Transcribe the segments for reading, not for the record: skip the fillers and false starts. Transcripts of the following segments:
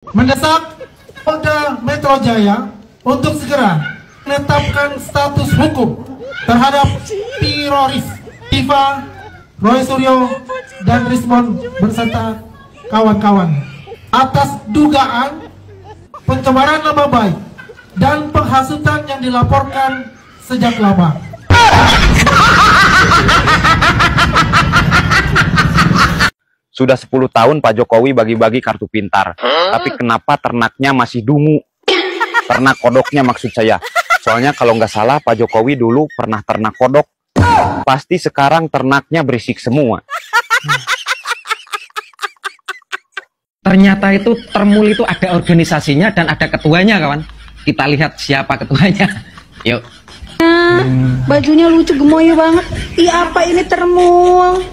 mendesak Polda Metro Jaya untuk segera menetapkan status hukum terhadap teroris Diva, Roy Suryo, dan Rismon beserta kawan-kawan atas dugaan pencemaran nama baik dan penghasutan yang dilaporkan sejak lama. Sudah 10 tahun Pak Jokowi bagi-bagi kartu pintar. Tapi kenapa ternaknya masih dungu? Ternak kodoknya maksud saya. Soalnya kalau nggak salah Pak Jokowi dulu pernah ternak kodok. Pasti sekarang ternaknya berisik semua. Ternyata itu Termul itu ada organisasinya dan ada ketuanya, kawan. Kita lihat siapa ketuanya. Yuk. Bajunya lucu, gemoy banget. Iya, apa ini Termul?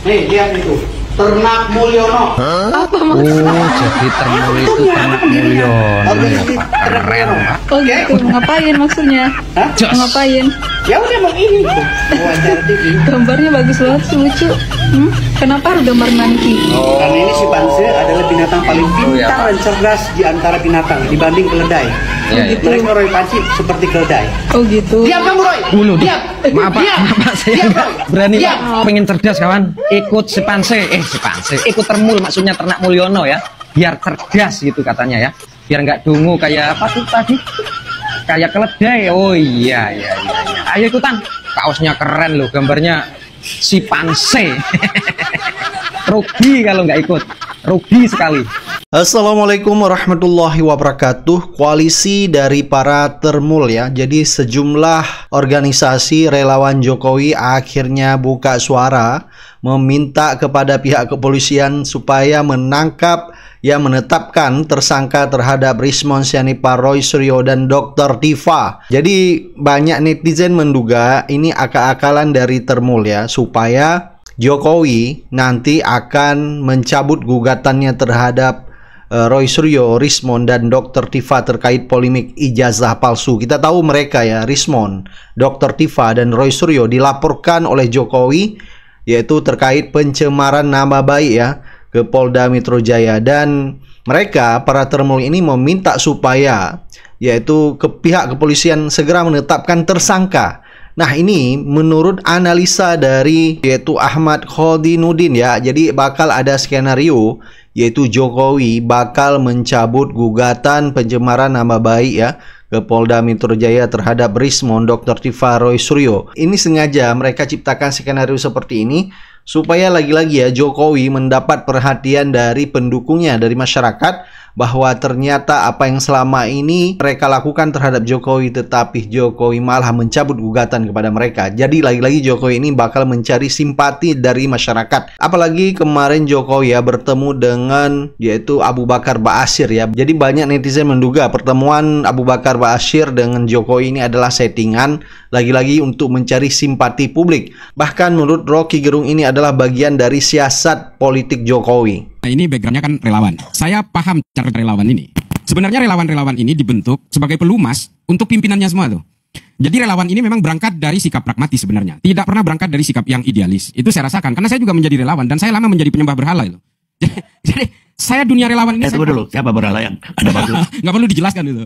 Nih, lihat itu. Ternak Mulyono. Apa maksudnya? Oh, jadi Termul itu ternak Mulyono. Ya, Pak. Keren, Pak. Oh gitu, ngapain maksudnya? Hah? Ngapain? Ya udah mau ini tuh. Wawancara TV. Gambarnya bagus banget sih, lucu. Kenapa harus gambar monkey? Karena ini si Banse adalah binatang paling ya, pintar Pak. dan cerdas di antara binatang dibanding keledai. Iya, iya. Mereka Roy Panci seperti keledai. Oh gitu. Diam kamu Roy. Dulu, Diam. maaf Pak, Diam. maaf Pak, saya Diam, nggak Roy. berani Diam. Pak, pengen cerdas kawan, ikut Sepanse, ikut Termul, maksudnya ternak Mulyono ya, biar cerdas gitu katanya ya, biar nggak dungu kayak apa tuh tadi, kayak keledai. Oh iya, ayo ikutan, kaosnya keren loh, gambarnya Sepanse. Rugi kalau nggak ikut, rugi sekali. Assalamualaikum warahmatullahi wabarakatuh. Koalisi dari para Termul ya. Jadi sejumlah organisasi relawan Jokowi akhirnya buka suara meminta kepada pihak kepolisian supaya menetapkan tersangka terhadap Rismon Syahriban, Roy Suryo, dan Dr. Diva. Jadi banyak netizen menduga ini akal-akalan dari Termul ya, supaya Jokowi nanti akan mencabut gugatannya terhadap Roy Suryo, Rismon, dan Dr. Diva terkait polemik ijazah palsu. Kita tahu mereka ya, Rismon, Dr. Diva, dan Roy Suryo dilaporkan oleh Jokowi yaitu terkait pencemaran nama baik ya ke Polda Metro Jaya, dan mereka para Termul ini meminta supaya yaitu ke pihak kepolisian segera menetapkan tersangka. Nah ini menurut analisa dari yaitu Ahmad Khodinuddin ya, jadi bakal ada skenario yaitu Jokowi bakal mencabut gugatan pencemaran nama baik ya ke Polda Metro Jaya terhadap Rismon, Dr. Diva, Roy Suryo. Ini sengaja mereka ciptakan skenario seperti ini supaya lagi-lagi ya Jokowi mendapat perhatian dari pendukungnya, dari masyarakat, bahwa ternyata apa yang selama ini mereka lakukan terhadap Jokowi, tetapi Jokowi malah mencabut gugatan kepada mereka. Jadi lagi-lagi Jokowi ini bakal mencari simpati dari masyarakat. Apalagi kemarin Jokowi ya bertemu dengan yaitu Abu Bakar Ba'asyir ya. Jadi banyak netizen menduga pertemuan Abu Bakar Ba'asyir dengan Jokowi ini adalah settingan lagi-lagi untuk mencari simpati publik. Bahkan menurut Rocky Gerung ini adalah bagian dari siasat politik Jokowi. Nah, ini backgroundnya kan relawan. Saya paham cara relawan ini. Sebenarnya relawan-relawan ini dibentuk sebagai pelumas untuk pimpinannya semua tuh. Jadi relawan ini memang berangkat dari sikap pragmatis sebenarnya. Tidak pernah berangkat dari sikap yang idealis. Itu saya rasakan. Karena saya juga menjadi relawan. Dan saya lama menjadi penyembah berhala itu. Jadi saya dunia relawan ini... Tunggu dulu, siapa berhala yang ada batu? Nggak perlu dijelaskan itu.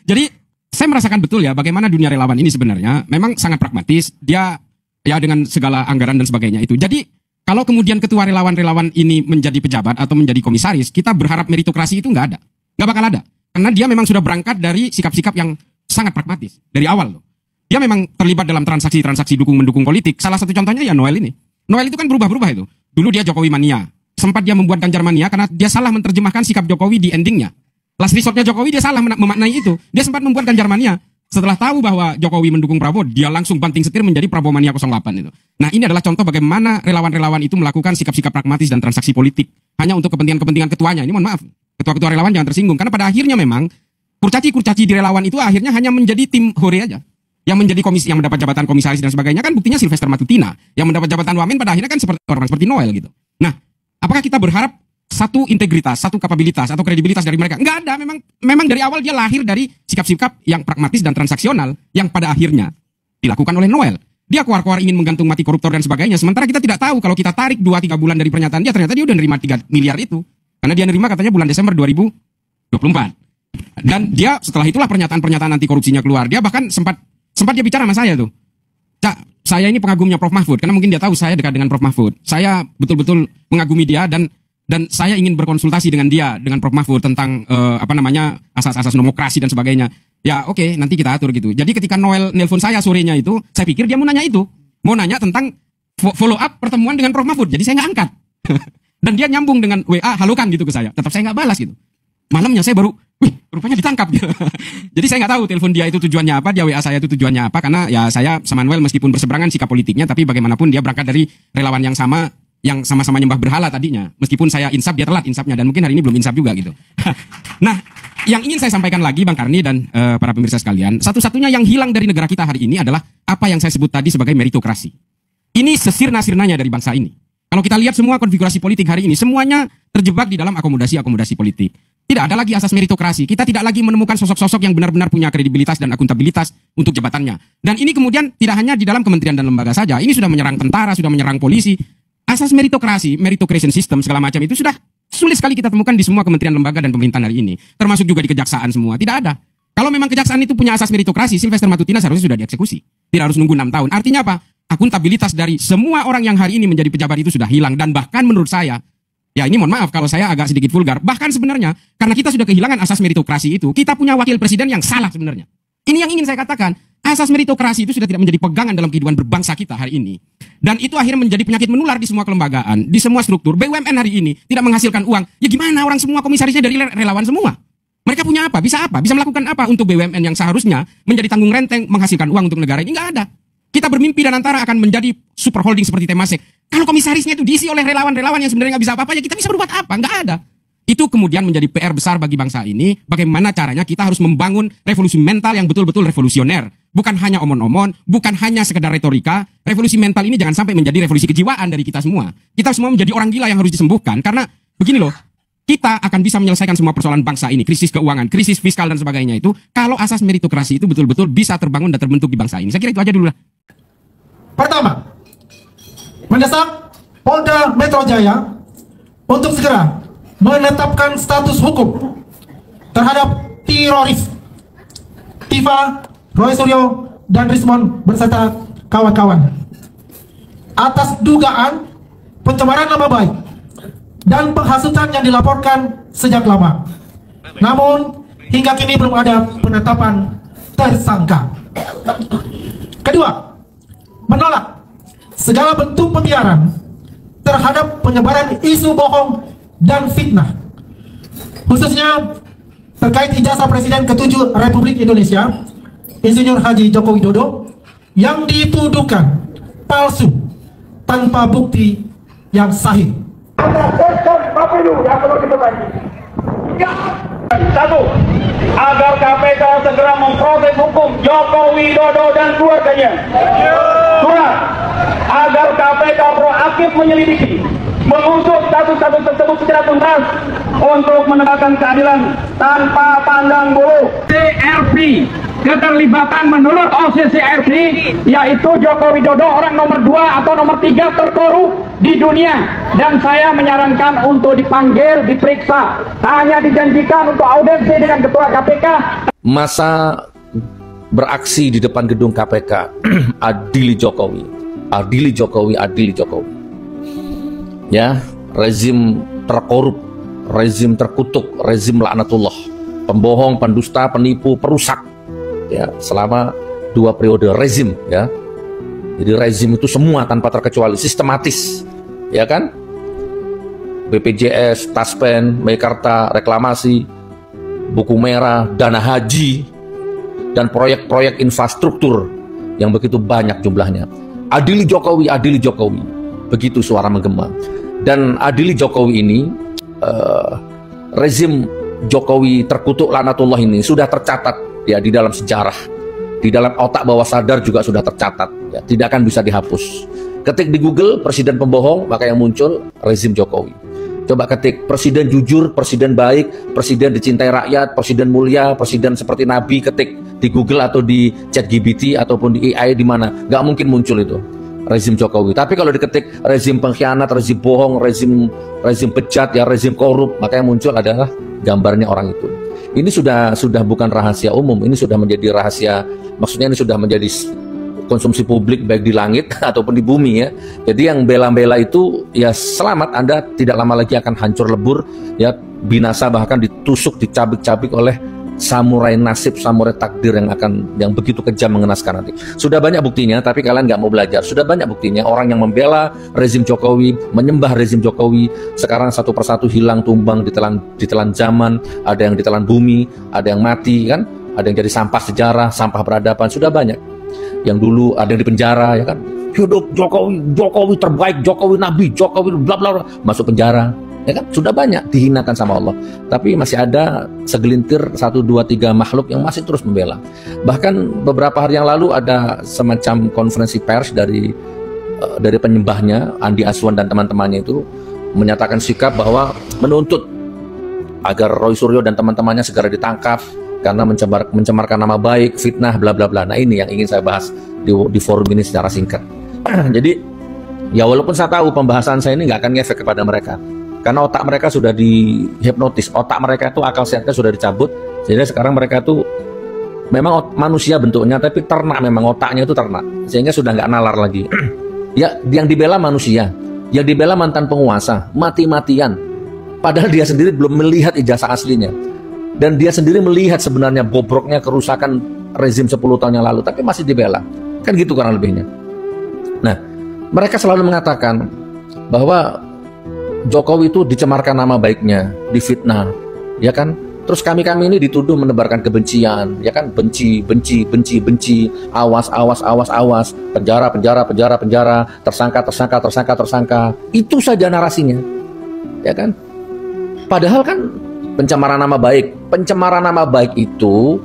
Jadi saya merasakan betul ya bagaimana dunia relawan ini sebenarnya memang sangat pragmatis. Dia ya dengan segala anggaran dan sebagainya itu. Jadi kalau kemudian ketua relawan-relawan ini menjadi pejabat atau menjadi komisaris, kita berharap meritokrasi itu nggak ada. Nggak bakal ada. Karena dia memang sudah berangkat dari sikap-sikap yang sangat pragmatis. Dari awal loh. Dia memang terlibat dalam transaksi-transaksi dukung-mendukung politik. Salah satu contohnya ya Noel ini. Noel itu kan berubah-berubah itu. Dulu dia Jokowi mania. Sempat dia membuat Ganjar mania karena dia salah menerjemahkan sikap Jokowi di endingnya. Last resortnya Jokowi dia salah memaknai itu. Dia sempat membuat Ganjar mania. Setelah tahu bahwa Jokowi mendukung Prabowo, dia langsung banting setir menjadi Prabowo Mania 08 itu. Nah ini adalah contoh bagaimana relawan-relawan itu melakukan sikap-sikap pragmatis dan transaksi politik. Hanya untuk kepentingan-kepentingan ketuanya. Ini mohon maaf, ketua-ketua relawan jangan tersinggung. Karena pada akhirnya memang, kurcaci-kurcaci di relawan itu akhirnya hanya menjadi tim hore aja. Yang menjadi komisi, yang mendapat jabatan komisaris dan sebagainya kan buktinya Sylvester Matutina. Yang mendapat jabatan wamen pada akhirnya kan seperti orang seperti Noel gitu. Nah, apakah kita berharap satu integritas, satu kapabilitas, atau kredibilitas dari mereka? Enggak ada, memang dari awal dia lahir dari sikap-sikap yang pragmatis dan transaksional yang pada akhirnya dilakukan oleh Noel. Dia keluar-keluar ingin menggantung mati koruptor dan sebagainya, sementara kita tidak tahu kalau kita tarik 2-3 bulan dari pernyataan dia, ternyata dia udah nerima 3 miliar itu. Karena dia nerima katanya bulan Desember 2024. Dan dia setelah itulah pernyataan-pernyataan anti korupsinya keluar. Dia bahkan sempat dia bicara sama saya tuh. Cak, saya ini pengagumnya Prof Mahfud, karena mungkin dia tahu saya dekat dengan Prof Mahfud. Saya betul-betul mengagumi dia dan saya ingin berkonsultasi dengan dia, dengan Prof Mahfud tentang asas-asas demokrasi dan sebagainya. Ya oke, nanti kita atur gitu. Jadi ketika Noel nelpon saya sorenya itu, saya pikir dia mau nanya itu. Mau nanya tentang follow up pertemuan dengan Prof Mahfud. Jadi saya nggak angkat. Dan dia nyambung dengan WA, halo kan gitu ke saya. Tetap saya nggak balas gitu. Malamnya saya baru, wih rupanya ditangkap gitu. Jadi saya nggak tahu telepon dia itu tujuannya apa, dia WA saya itu tujuannya apa. Karena ya saya sama Noel meskipun berseberangan sikap politiknya, tapi bagaimanapun dia berangkat dari relawan yang sama, yang sama-sama nyembah berhala tadinya. Meskipun saya insaf, dia telat insafnya, dan mungkin hari ini belum insaf juga gitu. Nah, yang ingin saya sampaikan lagi Bang Karni dan para pemirsa sekalian, satu-satunya yang hilang dari negara kita hari ini adalah apa yang saya sebut tadi sebagai meritokrasi. Ini sesirna-sirnanya dari bangsa ini. Kalau kita lihat semua konfigurasi politik hari ini, semuanya terjebak di dalam akomodasi-akomodasi politik. Tidak ada lagi asas meritokrasi. Kita tidak lagi menemukan sosok-sosok yang benar-benar punya kredibilitas dan akuntabilitas untuk jabatannya. Dan ini kemudian tidak hanya di dalam kementerian dan lembaga saja. Ini sudah menyerang tentara, sudah menyerang polisi. Asas meritokrasi, meritocration system segala macam itu sudah sulit sekali kita temukan di semua kementerian lembaga dan pemerintahan hari ini. Termasuk juga di kejaksaan semua. Tidak ada. Kalau memang kejaksaan itu punya asas meritokrasi, Sylvester Matutina seharusnya sudah dieksekusi. Tidak harus nunggu 6 tahun. Artinya apa? Akuntabilitas dari semua orang yang hari ini menjadi pejabat itu sudah hilang. Dan bahkan menurut saya, ya ini mohon maaf kalau saya agak sedikit vulgar, bahkan sebenarnya karena kita sudah kehilangan asas meritokrasi itu, kita punya wakil presiden yang salah sebenarnya. Ini yang ingin saya katakan, asas meritokrasi itu sudah tidak menjadi pegangan dalam kehidupan berbangsa kita hari ini. Dan itu akhirnya menjadi penyakit menular di semua kelembagaan, di semua struktur. BUMN hari ini tidak menghasilkan uang. Ya gimana orang semua komisarisnya dari relawan semua? Mereka punya apa? Bisa apa? Bisa melakukan apa untuk BUMN yang seharusnya menjadi tanggung renteng menghasilkan uang untuk negara ini? Nggak ada. Kita bermimpi dan antara akan menjadi super holding seperti Temasek. Kalau komisarisnya itu diisi oleh relawan-relawan yang sebenarnya nggak bisa apa-apa, ya kita bisa berbuat apa? Nggak ada. Itu kemudian menjadi PR besar bagi bangsa ini. Bagaimana caranya kita harus membangun revolusi mental yang betul-betul revolusioner. Bukan hanya omon-omon, bukan hanya sekedar retorika. Revolusi mental ini jangan sampai menjadi revolusi kejiwaan dari kita semua. Kita semua menjadi orang gila yang harus disembuhkan. Karena begini loh, kita akan bisa menyelesaikan semua persoalan bangsa ini. Krisis keuangan, krisis fiskal dan sebagainya itu. Kalau asas meritokrasi itu betul-betul bisa terbangun dan terbentuk di bangsa ini. Saya kira itu aja dulu lah. Pertama, mendesak Polda Metro Jaya untuk segera menetapkan status hukum terhadap teroris Tifa, Roy Suryo, dan Rismon berserta kawan-kawan atas dugaan pencemaran nama baik dan penghasutan yang dilaporkan sejak lama. Namun hingga kini belum ada penetapan tersangka. Kedua, menolak segala bentuk pembiaran terhadap penyebaran isu bohong dan fitnah, khususnya terkait ijazah Presiden ke-7 Republik Indonesia, Insinyur Haji Joko Widodo, yang dituduhkan palsu tanpa bukti yang sahih. Satu, agar KPK segera memproses hukum Joko Widodo dan keluarganya. Dua, agar KPK proaktif menyelidiki, mengusut kasus-kasus tersebut secara tuntas untuk menegakkan keadilan tanpa pandang bulu. CRP, keterlibatan menurut OCCRP, yaitu Joko Widodo orang nomor 2 atau nomor 3 terkorup di dunia, dan saya menyarankan untuk dipanggil, diperiksa. Hanya dijanjikan untuk audiensi dengan Ketua KPK. Masa beraksi di depan gedung KPK, adili Jokowi, adili Jokowi, adili Jokowi. Ya, rezim terkorup, rezim terkutuk, rezim laknatullah, pembohong, pendusta, penipu, perusak. Ya, selama 2 periode rezim, ya. Jadi rezim itu semua tanpa terkecuali sistematis, ya kan? BPJS, Taspen, Meikarta, reklamasi, buku merah, dana haji, dan proyek-proyek infrastruktur yang begitu banyak jumlahnya. Adili Jokowi, adili Jokowi. Begitu suara menggema. Dan adili Jokowi ini, rezim Jokowi terkutuk laknatullah ini sudah tercatat ya di dalam sejarah, di dalam otak bawah sadar juga sudah tercatat, ya, tidak akan bisa dihapus. Ketik di Google presiden pembohong, maka yang muncul rezim Jokowi. Coba ketik presiden jujur, presiden baik, presiden dicintai rakyat, presiden mulia, presiden seperti nabi, ketik di Google atau di ChatGPT ataupun di AI di mana, nggak mungkin muncul itu. rezim Jokowi. Tapi kalau diketik rezim pengkhianat, rezim bohong, rezim bejat, ya rezim korup, maka yang muncul adalah gambarnya orang itu. Ini sudah bukan rahasia umum, ini sudah menjadi rahasia, maksudnya ini sudah menjadi konsumsi publik baik di langit ataupun di bumi ya. Jadi yang bela-bela itu ya selamat, Anda tidak lama lagi akan hancur lebur ya, binasa, bahkan ditusuk, dicabik-cabik oleh samurai nasib, samurai takdir yang begitu kejam mengenaskan nanti. Sudah banyak buktinya, tapi kalian nggak mau belajar. Sudah banyak buktinya orang yang membela rezim Jokowi, menyembah rezim Jokowi, sekarang satu persatu hilang, tumbang, ditelan zaman, ada yang ditelan bumi, ada yang mati kan, ada yang jadi sampah sejarah, sampah peradaban, sudah banyak. Yang dulu ada yang di penjara ya kan, hidup Jokowi, Jokowi terbaik, Jokowi nabi, Jokowi bla bla, masuk penjara. Ya kan, sudah banyak dihinakan sama Allah. Tapi masih ada segelintir 1, 2, 3 makhluk yang masih terus membela. Bahkan beberapa hari yang lalu ada semacam konferensi pers dari penyembahnya, Andi Aswan dan teman-temannya itu menyatakan sikap bahwa menuntut agar Roy Suryo dan teman-temannya segera ditangkap karena mencemarkan nama baik, fitnah, bla bla bla. Nah ini yang ingin saya bahas di forum ini secara singkat. Jadi ya walaupun saya tahu pembahasan saya ini nggak akan ngefek kepada mereka, karena otak mereka sudah dihipnotis, otak mereka itu akal sehatnya sudah dicabut, sehingga sekarang mereka tuh memang manusia bentuknya, tapi ternak, memang otaknya itu ternak, sehingga sudah nggak nalar lagi. Ya, yang dibela manusia, yang dibela mantan penguasa, mati-matian, padahal dia sendiri belum melihat ijazah aslinya, dan dia sendiri melihat sebenarnya bobroknya kerusakan rezim 10 tahun yang lalu, tapi masih dibela, kan gitu kurang lebihnya. Nah, mereka selalu mengatakan bahwa Jokowi itu dicemarkan nama baiknya, difitnah, ya kan? Terus kami ini dituduh menebarkan kebencian, ya kan? Benci, awas, penjara, tersangka. Itu saja narasinya, ya kan? Padahal kan pencemaran nama baik itu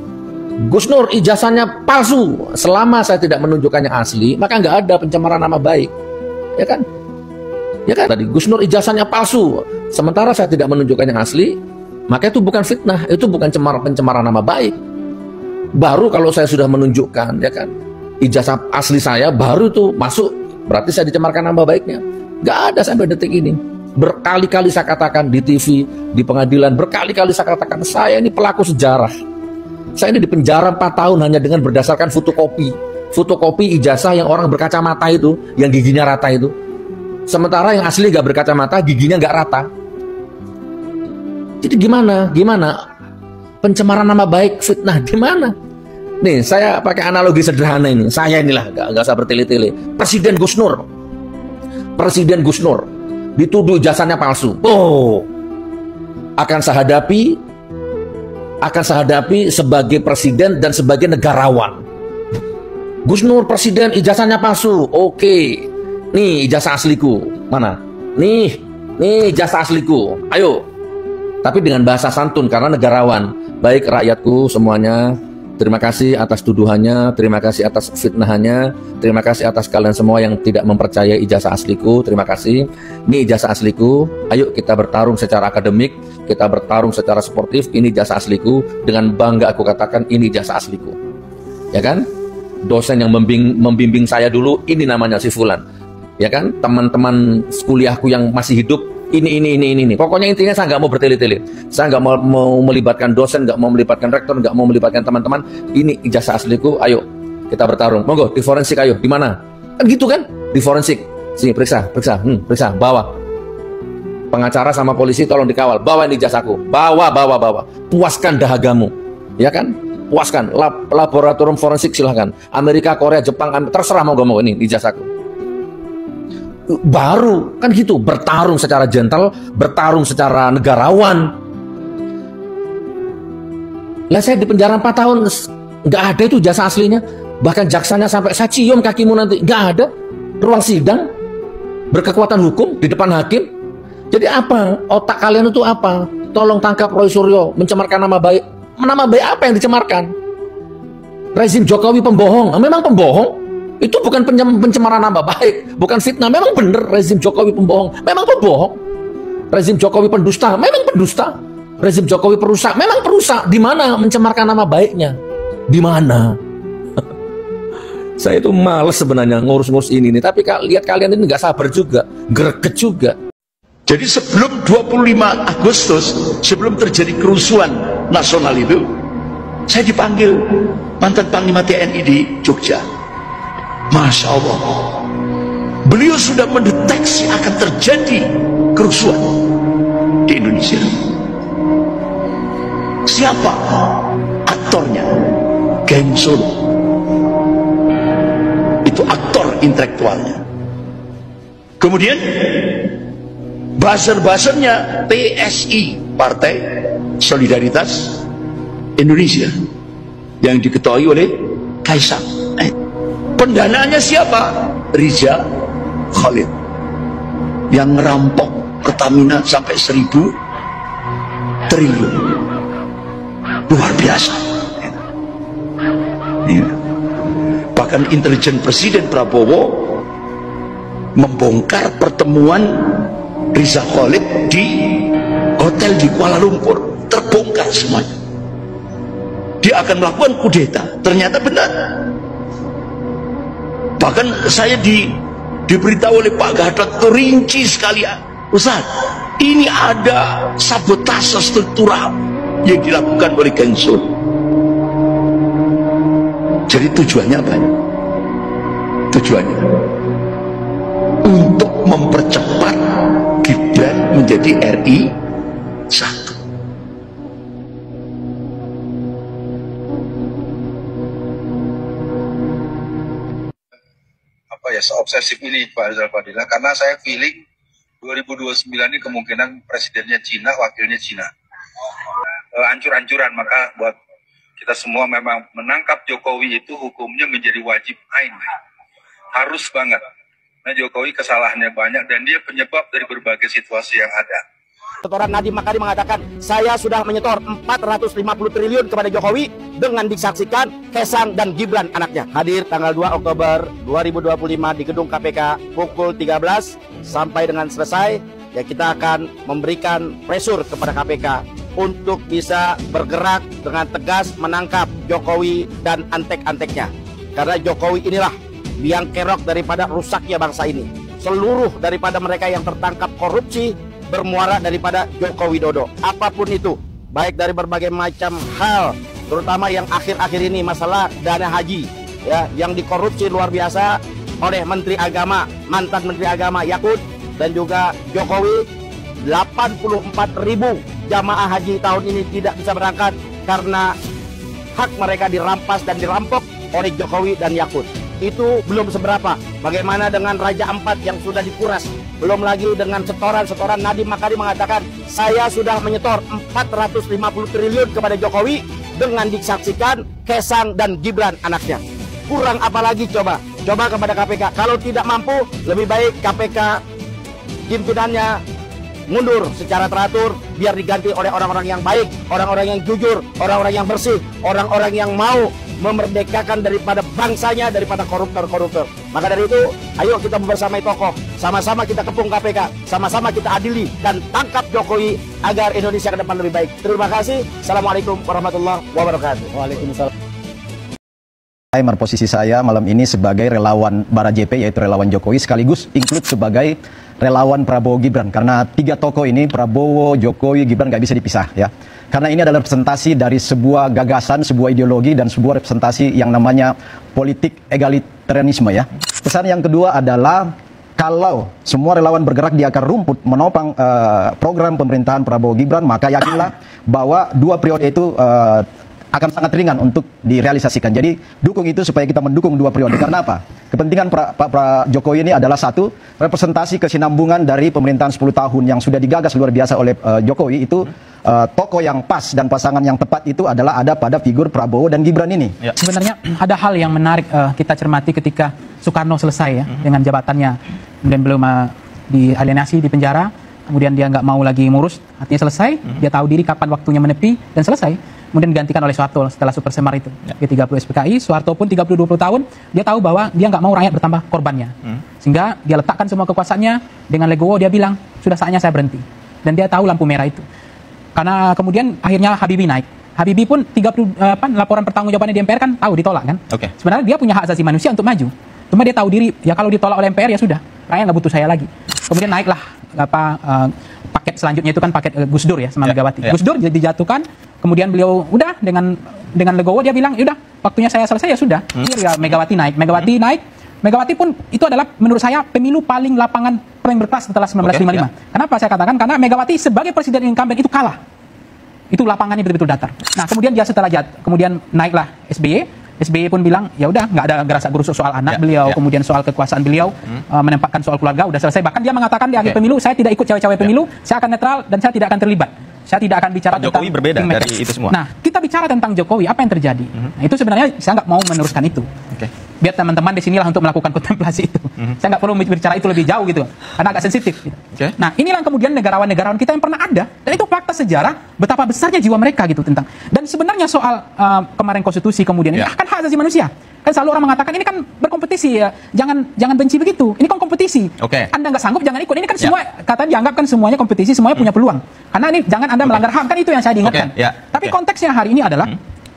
Gus Nur ijazahnya palsu. Selama saya tidak menunjukkannya asli, maka nggak ada pencemaran nama baik, ya kan? Ya kan, tadi Gus Nur ijazahnya palsu, sementara saya tidak menunjukkannya asli, maka itu bukan fitnah, itu bukan pencemaran nama baik. Baru kalau saya sudah menunjukkan, ya kan, ijazah asli saya, baru itu masuk, berarti saya dicemarkan nama baiknya. Gak ada sampai detik ini. Berkali-kali saya katakan di TV, di pengadilan, berkali-kali saya katakan, saya ini pelaku sejarah. Saya ini dipenjara 4 tahun hanya dengan berdasarkan fotokopi ijazah yang orang berkacamata itu, yang giginya rata itu. Sementara yang asli gak berkacamata, giginya gak rata. Jadi gimana? Pencemaran nama baik, fitnah, gimana? Nih, saya pakai analogi sederhana ini. Saya inilah, gak usah bertele-tele. Presiden Gus Nur dituduh ijazahnya palsu. Oh, akan saya hadapi sebagai presiden dan sebagai negarawan. Gus Nur presiden, ijazahnya palsu. Oke. Nih ijazah asliku, mana? Nih ijazah asliku, ayo. Tapi dengan bahasa santun, karena negarawan. Baik rakyatku semuanya, terima kasih atas tuduhannya, terima kasih atas fitnahannya, terima kasih atas kalian semua yang tidak mempercayai ijazah asliku, terima kasih. Ini ijazah asliku, ayo kita bertarung secara akademik, kita bertarung secara sportif, ini ijazah asliku. Dengan bangga aku katakan, ini ijazah asliku. Ya kan? Dosen yang membimbing saya dulu, ini namanya si Fulan. Ya kan, teman-teman kuliahku yang masih hidup, ini. Pokoknya intinya saya nggak mau bertele-tele. Saya nggak mau melibatkan dosen, nggak mau melibatkan rektor, nggak mau melibatkan teman-teman. Ini ijazah asliku, ayo kita bertarung. Monggo di forensik, ayo di mana? Kan gitu kan? Di forensik. Sini periksa, bawa. Pengacara sama polisi tolong dikawal. Bawa ini ijazahku. Bawa. Puaskan dahagamu. Ya kan? Puaskan. Laboratorium forensik silahkan. Amerika, Korea, Jepang, terserah mau ini ijazahku. Baru kan gitu, bertarung secara gentle, bertarung secara negarawan. Lah saya di penjara 4 tahun nggak ada itu jasa aslinya, bahkan jaksanya sampai saya cium kakimu nanti, nggak ada. Ruang sidang berkekuatan hukum di depan hakim. Jadi apa otak kalian itu apa? Tolong tangkap Roy Suryo mencemarkan nama baik. Nama baik apa yang dicemarkan? Rezim Jokowi pembohong, memang pembohong. Itu bukan pencemaran nama baik, bukan fitnah. Memang benar rezim Jokowi pembohong, memang pembohong. Rezim Jokowi pendusta, memang pendusta. Rezim Jokowi perusak, memang perusak. Di mana mencemarkan nama baiknya? Di mana? Saya itu males sebenarnya ngurus-ngurus ini nih, tapi lihat kalian ini nggak sabar juga, greget juga. Jadi sebelum 25 Agustus, sebelum terjadi kerusuhan nasional itu, saya dipanggil mantan Panglima TNI di Jogja. Masya Allah, beliau sudah mendeteksi akan terjadi kerusuhan di Indonesia. Siapa aktornya? Geng Solo. Itu aktor intelektualnya. Kemudian buzzer-buzzernya PSI, Partai Solidaritas Indonesia, yang diketuai oleh Kaisang. Pendanaannya siapa? Rizal Khalid, yang ngerampok Pertamina sampai 1.000 triliun. Luar biasa. Ya. Bahkan intelijen Presiden Prabowo membongkar pertemuan Rizal Khalid di hotel di Kuala Lumpur. Terbongkar semuanya. Dia akan melakukan kudeta. Ternyata benar. Bahkan saya diberitahu oleh Pak Gatot rinci sekali, Ustaz, ini ada sabotase struktural yang dilakukan oleh Geng Solo. Jadi tujuannya apa? Tujuannya untuk mempercepat Gibran menjadi RI 1. Ya, seobsesif ini Pak Rizal Fadila, karena saya feeling 2029 ini kemungkinan presidennya Cina, wakilnya Cina. Ancur-ancuran, maka buat kita semua memang menangkap Jokowi itu hukumnya menjadi wajib ain. Harus banget. Nah, Jokowi kesalahannya banyak dan dia penyebab dari berbagai situasi yang ada. Setoran Nadiem Makarim mengatakan, saya sudah menyetor 450 triliun kepada Jokowi dengan disaksikan Kaisang dan Gibran anaknya. Hadir tanggal 2 Oktober 2025 di gedung KPK pukul 13 sampai dengan selesai. Ya, kita akan memberikan pressure kepada KPK untuk bisa bergerak dengan tegas menangkap Jokowi dan antek-anteknya. Karena Jokowi inilah biang kerok daripada rusaknya bangsa ini. Seluruh daripada mereka yang tertangkap korupsi bermuara daripada Joko Widodo. Apapun itu, baik dari berbagai macam hal, terutama yang akhir-akhir ini masalah dana haji, ya, yang dikorupsi luar biasa oleh Menteri Agama, mantan Menteri Agama Yakut, dan juga Jokowi. 84.000 jamaah haji tahun ini tidak bisa berangkat karena hak mereka dirampas dan dirampok oleh Jokowi dan Yakut. Itu belum seberapa. Bagaimana dengan Raja Ampat yang sudah dikuras? Belum lagi dengan setoran-setoran. Nadiem Makarim mengatakan, saya sudah menyetor 450 triliun kepada Jokowi dengan disaksikan Kaisang dan Gibran anaknya. Kurang apa lagi coba? Coba kepada KPK. Kalau tidak mampu, lebih baik KPK pimpinannya mundur secara teratur, biar diganti oleh orang-orang yang baik, orang-orang yang jujur, orang-orang yang bersih, orang-orang yang mau memerdekakan daripada bangsanya, daripada koruptor-koruptor. Maka dari itu, ayo kita bersamai tokoh, sama-sama kita kepung KPK, sama-sama kita adili dan tangkap Jokowi agar Indonesia ke depan lebih baik. Terima kasih. Assalamualaikum warahmatullahi wabarakatuh. Waalaikumsalam. Posisi saya malam ini sebagai relawan Bara JP, yaitu relawan Jokowi, sekaligus include sebagai relawan Prabowo Gibran. Karena tiga tokoh ini, Prabowo, Jokowi, Gibran, nggak bisa dipisah, ya. Karena ini adalah representasi dari sebuah gagasan, sebuah ideologi, dan sebuah representasi yang namanya politik egalitarianisme, ya. Pesan yang kedua adalah, kalau semua relawan bergerak di akar rumput menopang program pemerintahan Prabowo Gibran, maka yakinlah bahwa 2 periode itu akan sangat ringan untuk direalisasikan. Jadi dukung itu supaya kita mendukung 2 periode. Karena apa? Kepentingan Pak Jokowi ini adalah satu, representasi kesinambungan dari pemerintahan 10 tahun yang sudah digagas luar biasa oleh Jokowi itu. Tokoh yang pas dan pasangan yang tepat itu adalah ada pada figur Prabowo dan Gibran ini. Ya. Sebenarnya ada hal yang menarik kita cermati ketika Soekarno selesai, ya, dengan jabatannya, kemudian belum dialienasi di penjara, kemudian dia nggak mau lagi ngurus, artinya selesai, dia tahu diri kapan waktunya menepi dan selesai. Kemudian digantikan oleh Soeharto setelah Super Semar itu, G30 SPKI. Soeharto pun 30-20 tahun, dia tahu bahwa dia nggak mau rakyat bertambah korbannya. Sehingga dia letakkan semua kekuasaannya, dengan legowo dia bilang, sudah saatnya saya berhenti. Dan dia tahu lampu merah itu. Karena kemudian akhirnya Habibie naik. Habibie pun 30 laporan pertanggungjawabannya di MPR kan tahu ditolak kan. Sebenarnya dia punya hak asasi manusia untuk maju. Cuma dia tahu diri, ya kalau ditolak oleh MPR ya sudah, rakyat nggak butuh saya lagi. Kemudian naiklah paket selanjutnya itu kan paket Gus Dur ya sama Megawati. Gus Dur dijatuhkan, kemudian beliau udah dengan legowo dia bilang, udah waktunya saya selesai ya sudah. Ya, Megawati naik, Megawati pun itu adalah menurut saya pemilu paling lapangan paling berkelas setelah 1955. Kenapa saya katakan? Karena Megawati sebagai presiden incumbent itu kalah. Itu lapangannya betul-betul datar. Nah, kemudian dia kemudian naiklah SBY. SBY pun bilang, ya udah nggak ada gerasak gerusuk soal anak beliau, kemudian soal kekuasaan beliau, menempatkan soal keluarga udah selesai. Bahkan dia mengatakan di akhir pemilu, saya tidak ikut cawe-cawe pemilu, saya akan netral dan saya tidak akan terlibat. Saya tidak akan bicara tentang Jokowi berbeda dari itu semua. Nah, kita bicara tentang Jokowi, apa yang terjadi? Nah, itu sebenarnya saya nggak mau meneruskan itu. Biar teman-teman di sinilah untuk melakukan kontemplasi itu. Saya nggak perlu bicara itu lebih jauh gitu, karena agak sensitif. Gitu. Nah, inilah kemudian negarawan-negarawan kita yang pernah ada, dan itu fakta sejarah betapa besarnya jiwa mereka gitu tentang. Dan sebenarnya soal kemarin konstitusi kemudian ini kan hak asasi manusia. Kan selalu orang mengatakan ini kan berkompetisi ya, jangan benci begitu. Ini kan kompetisi. Anda nggak sanggup jangan ikut. Ini kan semua kata dianggap kan semuanya kompetisi, semuanya punya peluang. Karena ini jangan Anda melanggar HAM, kan itu yang saya diingatkan. Tapi konteksnya hari ini adalah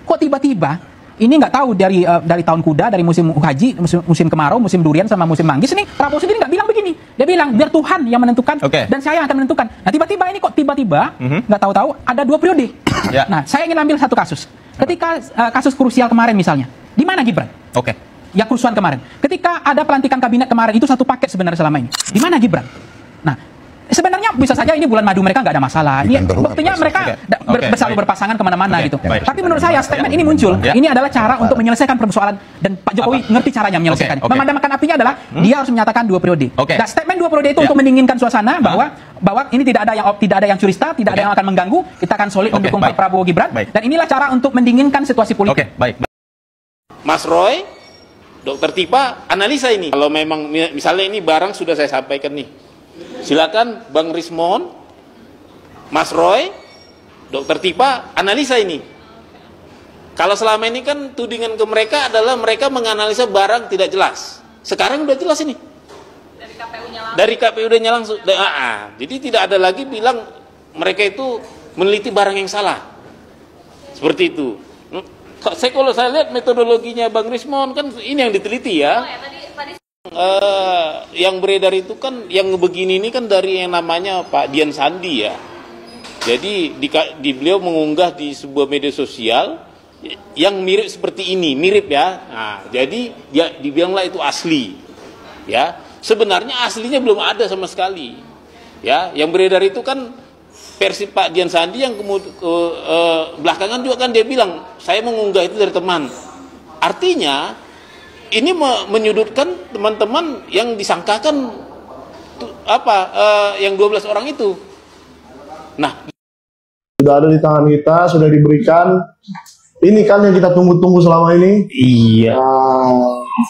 kok tiba-tiba ini nggak tahu dari tahun kuda, dari musim haji, musim kemarau, musim durian sama musim manggis ini Prabowo sendiri nggak bilang begini. Dia bilang biar Tuhan yang menentukan dan saya yang akan menentukan. Nah tiba-tiba ini kok tiba-tiba nggak tahu-tahu ada 2 periode. Nah saya ingin ambil satu kasus. Ketika kasus krusial kemarin misalnya, di mana Gibran? Ya kerusuhan kemarin. Ketika ada pelantikan kabinet kemarin itu satu paket sebenarnya selama ini. Di mana Gibran? Nah sebenarnya bisa saja ini bulan madu mereka nggak ada masalah. Ini buktinya mereka selalu berpasangan kemana-mana gitu. Tapi menurut saya statement ini muncul. Ini adalah cara untuk menyelesaikan persoalan dan Pak Jokowi ngerti caranya menyelesaikan. Memadamkan apinya adalah dia harus menyatakan 2 periode. Dan statement 2 periode itu untuk mendinginkan suasana bahwa ini tidak ada yang curista, tidak ada yang akan mengganggu. Kita akan solid mendukung Pak Prabowo Gibran. Dan inilah cara untuk mendinginkan situasi politik. Mas Roy, Dokter Tipa, analisa ini. Kalau memang misalnya ini barang sudah saya sampaikan nih. Silakan Bang Rismon, Mas Roy, Dokter Tipa, analisa ini. Kalau selama ini kan tudingan ke mereka adalah mereka menganalisa barang tidak jelas. Sekarang udah jelas ini. Dari KPU-nya langsung. Jadi tidak ada lagi bilang mereka itu meneliti barang yang salah. Seperti itu. Kalau saya lihat metodologinya Bang Rismon kan ini yang diteliti ya. Yang beredar itu kan yang begini ini kan dari yang namanya Pak Dian Sandi ya. Jadi beliau mengunggah di sebuah media sosial yang mirip seperti ini, mirip ya. Nah, jadi dia dibilanglah itu asli. Ya, sebenarnya aslinya belum ada sama sekali. Ya, yang beredar itu kan versi Pak Dian Sandi yang belakangan juga kan dia bilang saya mengunggah itu dari teman. Artinya ini menyudutkan teman-teman yang disangkakan yang 12 orang itu. Nah, sudah ada di tangan kita, sudah diberikan. Ini kan yang kita tunggu-tunggu selama ini. Iya.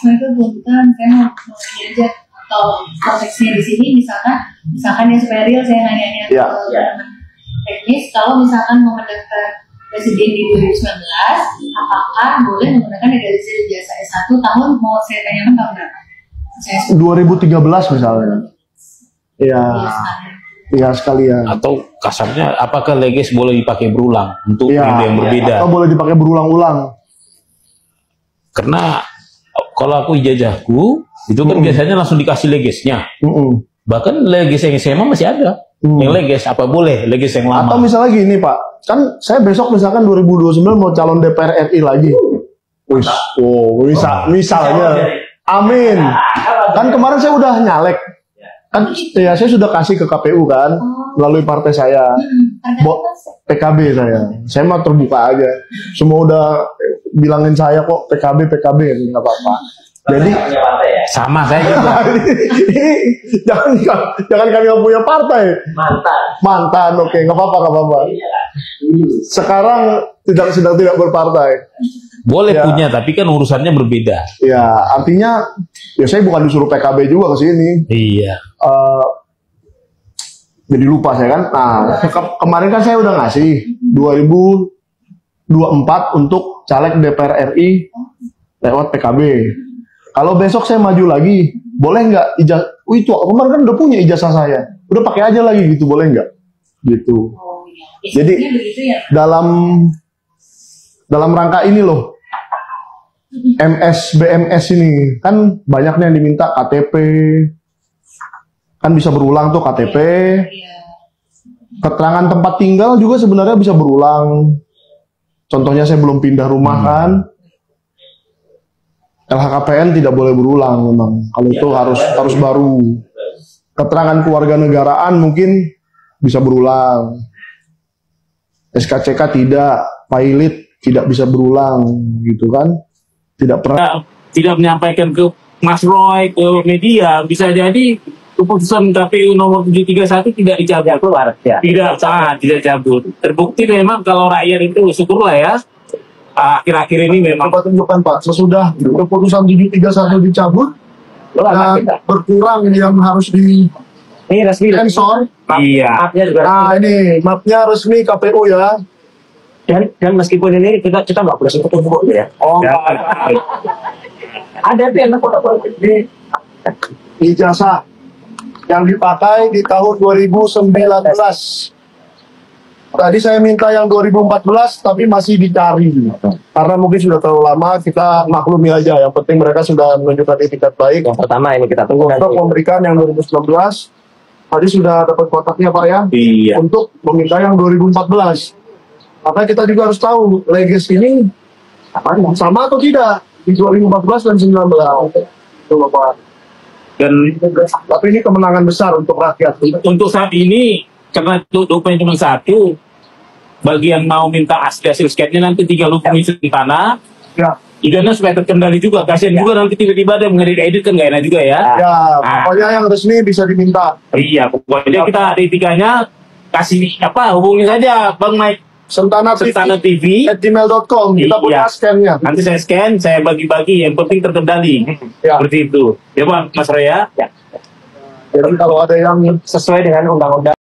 Itu bukan saya mau aja atau konteksnya di sini misalkan ya supaya real saya nanya teknis, kalau misalkan mau mendaftar presiden di 2019, apakah boleh menggunakan legalisasi jasa S1 tahun, mau saya tanyakan tahun berapa? 2013 misalnya. Iya sekalian. Atau kasarnya apakah legis boleh dipakai berulang untuk yang berbeda? Atau boleh dipakai berulang-ulang? Karena kalau aku ijazahku itu kan biasanya langsung dikasih legisnya. Bahkan legis yang SMA masih ada. Yang legis apa boleh legis yang lama. Atau misalnya gini Pak, kan saya besok misalkan 2029 mau calon DPR RI lagi. Misalnya. Amin. Kan kemarin saya udah nyalek. Kan ya saya sudah kasih ke KPU kan melalui partai saya. PKB saya. Saya mah terbuka aja. Semua udah bilangin saya kok PKB nggak apa-apa. Jadi sama saya juga. jangan kami yang punya partai. Mantan, oke, nggak apa-apa. Sekarang sedang tidak berpartai. Boleh punya, tapi kan urusannya berbeda. Ya, artinya ya saya bukan disuruh PKB juga ke sini. Iya. Jadi lupa saya kan. Nah, kemarin kan saya udah ngasih 2024 untuk caleg DPR RI lewat PKB. Kalau besok saya maju lagi, boleh nggak ijazah? Itu kemarin kan udah punya ijazah saya, udah pakai aja lagi gitu, boleh nggak? Gitu. Jadi dalam dalam rangka ini loh, BMS ini kan banyaknya yang diminta KTP, kan bisa berulang tuh KTP, keterangan tempat tinggal juga sebenarnya bisa berulang. Contohnya saya belum pindah rumah kan, LHKPN tidak boleh berulang memang. Kalau itu harus baru. Keterangan kewarganegaraan mungkin bisa berulang. SKCK tidak, pilot tidak bisa berulang, gitu kan? Tidak pernah. Tidak menyampaikan ke Mas Roy, ke media, bisa jadi keputusan KPU nomor 731 tidak dicabut keluar. Ya. Tidak cabut. Terbukti memang kalau rakyat itu syukurlah ya. Akhir-akhir ini memang. Coba tunjukkan Pak, sesudah keputusan 731 dicabut, berkurang yang harus di ini resmi sensor. Iya. Nah ini mapnya resmi KPU ya. Dan meskipun ini kita nggak boleh sentuh tubuh ya. Oh. Ada tuh yang di ijazah yang dipakai di tahun 2019. Tadi saya minta yang 2014 tapi masih dicari karena mungkin sudah terlalu lama, kita maklumi aja. Yang penting mereka sudah menunjukkan etikat baik. Yang pertama ini kita tunggu untuk memberikan yang 2019. Tadi sudah dapat kotaknya Pak ya. Iya. Untuk meminta yang 2014. Maka kita juga harus tahu legacy ini sama atau tidak di 2014 dan 2019. Itu Bapak. Dan tapi ini kemenangan besar untuk rakyat. Untuk saat ini karena dokumen cuma satu, bagi yang mau minta hasil sketnya nanti tinggal hubungi tanah. Ya. Idenya supaya terkendali juga. Kasian juga nanti tiba-tiba ada mengedit kan nggak enak juga ya. Ya, pokoknya yang resmi bisa diminta. Iya, pokoknya kita ada etikanya, kasih hubungi saja Bang Mike. Sentana TV @gmail.com. Kita punya scan-nya. Nanti saya scan, saya bagi-bagi. Yang penting terkendali. Ya. Seperti itu. Ya Bang, Mas Roy ya. Jadi kalau ada yang sesuai dengan undang-undang